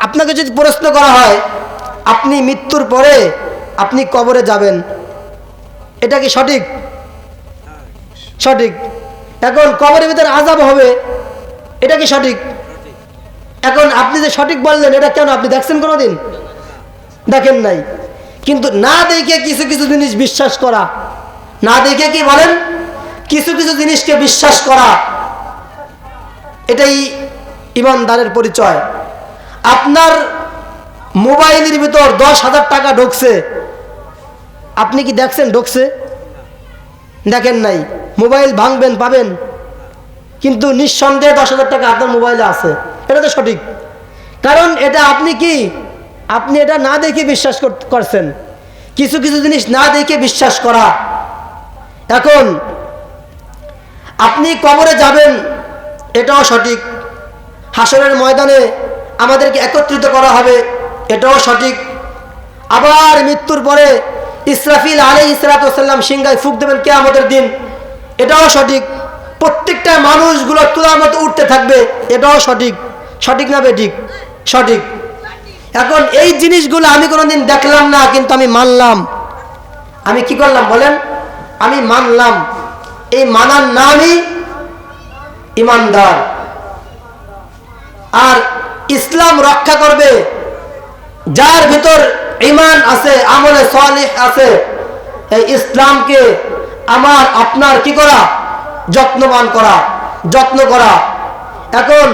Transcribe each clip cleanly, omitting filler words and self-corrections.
আপনাকে যদি প্রশ্ন করা হয় আপনি মৃত্যুর পরে আপনি কবরে যাবেন, এটা কি সঠিক? সঠিক। এখন কবরের ভিতরে আযাব হবে, এটা কি সঠিক? এখন আপনি যে সঠিক বললেন, এটা কেন? আপনি দেখছেন কোনোদিন? দেখেন নাই। কিন্তু না দেখে কিছু কিছু জিনিস বিশ্বাস করা, না দেখে কি বলেন, কিছু কিছু জিনিসকে বিশ্বাস করা, এটাই ইমানদারের পরিচয়। আপনার মোবাইলের ভিতর 10,000 টাকা ঢুকছে, আপনি কি দেখছেন ঢুকছে? দেখেন নাই। মোবাইল ভাঙবেন, পাবেন, কিন্তু নিঃসন্দেহে 10,000 টাকা আপনার মোবাইলে আছে, এটা তো সঠিক। কারণ এটা আপনি এটা না দেখে বিশ্বাস করছেন। কিছু কিছু জিনিস না দেখে বিশ্বাস করা। এখন আপনি কবরে যাবেন, এটাও সঠিক। হাসরের ময়দানে আমাদেরকে একত্রিত করা হবে, এটাও সঠিক। আবার মৃত্যুর পরে ইসরাফিল আলাইহিস সালাম সিংহায় ফুঁক দেবেন কিয়ামতের দিন, এটাও সঠিক। প্রত্যেকটা মানুষগুলো তুলার মতো উঠতে থাকবে, এটাও সঠিক। সঠিক না বেঠিক? সঠিক। এখন এই জিনিসগুলো আমি কোনোদিন দেখলাম না, কিন্তু আমি মানলাম। আমি কি করলাম বলেন? আমি মানলাম। এই মানার নামই ইমানদার। আর ইসলাম রক্ষা করবে যার ভিতর ঈমান আছে, আমলে সালিহ আছে। এই ইসলামকে আমার আপনার কি করা? যত্নবান করা, যত্ন করা। এখন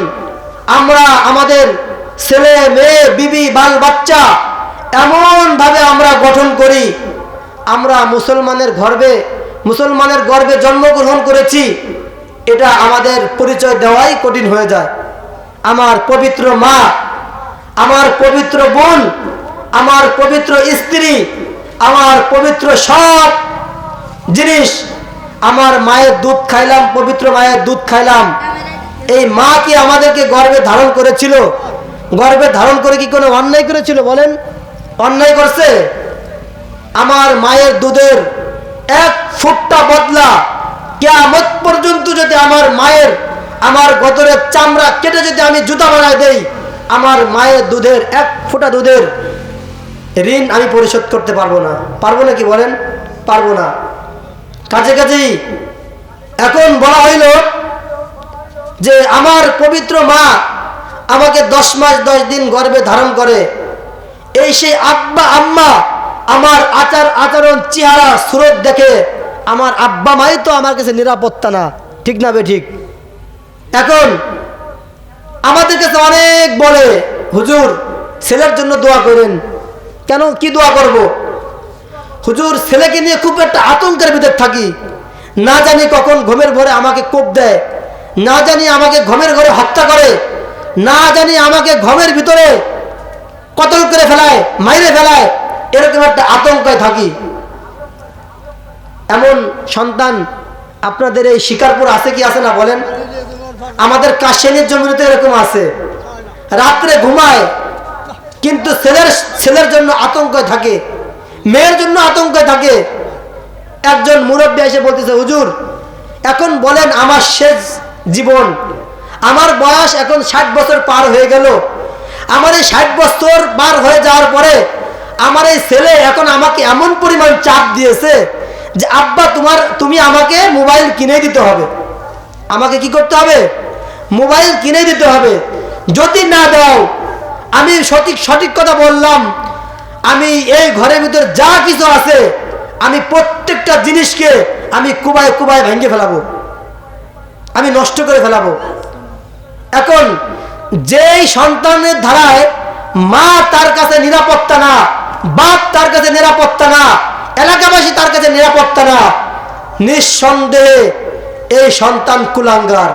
আমরা আমাদের ছেলে মেয়ে, বিবি, বাল বাচ্চা এমনভাবে আমরা গঠন করি, আমরা মুসলমানের গর্ভে জন্মগ্রহণ করেছি, এটা আমাদের পরিচয় দেওয়াই কঠিন হয়ে যায়। আমার পবিত্র মা, আমার পবিত্র বোন, আমার পবিত্র স্ত্রী, আমার পবিত্র সব জিনিস, আমার মায়ের দুধ খাইলাম, পবিত্র মায়ের দুধ খাইলাম। এই মা কি আমাদেরকে গর্ভে ধারণ করেছিল? গর্ভে ধারণ করে কি কোনো অন্যায় করেছিল বলেন? অন্যায় করছে? আমার মায়ের দুধের এক ফোঁটা বদলা কিয়ামত পর্যন্ত যদি আমার গতরের চামড়া কেটে যদি আমি জুতা বানায় দেই, আমার মায়ের দুধের এক ফোঁটা দুধের ঋণ আমি পরিশোধ করতে পারবো না। পারবো না কি বলেন? পারবো না। কাছাকাছি এখন বলা হইল যে আমার পবিত্র মা আমাকে 10 মাস 10 দিন গর্ভে ধারণ করে। এই সেই আব্বা আম্মা আমার আচরণ, চেহারা, সুরত দেখে আমার আব্বা মাই তো আমার কাছে নিরাপত্তা না, ঠিক না বে ঠিক? এখন আমাদের কাছে অনেক বলে, হুজুর ছেলের জন্য দোয়া করেন। কেন, কি দোয়া করব? হুজুর ছেলেকে নিয়ে খুব একটা আতঙ্কের ভিতর থাকি, না জানি কখন ঘুমের ঘরে আমাকে কোপ দেয়, না জানি আমাকে ঘুমের ঘরে হত্যা করে, না জানি আমাকে ঘুমের ভিতরে কতল করে ফেলায়, মাইরে ফেলায়, এরকম একটা আতঙ্কে থাকি। এমন সন্তান আপনাদের এই শিকারপুর আছে কি আছে না বলেন? আমাদের কাশেনীর জমিতে এরকম আছে, রাত্রে ঘুমায় কিন্তু ছেলের জন্য আতঙ্কে থাকে, মেয়ের জন্য আতঙ্কে থাকে। একজন মুরব্বী এসে বলতেছে, হুজুর এখন বলেন আমার শেষ জীবন, আমার বয়স এখন 60 বছর পার হয়ে গেল। আমার এই 60 বছর পার হয়ে যাওয়ার পরে আমার এই ছেলে এখন আমাকে এমন পরিমাণ চাপ দিয়েছে যে আব্বা তুমি আমাকে মোবাইল কিনে দিতে হবে। আমাকে কি করতে হবে? মোবাইল কিনে দিতে হবে। যদি না দাও, আমি সঠিক কথা বললাম, আমি এই ঘরের ভিতর যা কিছু আছে আমি প্রত্যেকটা জিনিসকে আমি কুবায় কুবায় ভেঙে ফেলাবো, আমি নষ্ট করে ফেলাবো। এখন যেই সন্তানের ধারায় মা তার কাছে নিরাপত্তা না, বাপ তার কাছে নিরাপত্তা না, এলাকাবাসী তার কাছে নিরাপত্তা না, নিঃসন্দেহে এই সন্তান কুলাঙ্গার।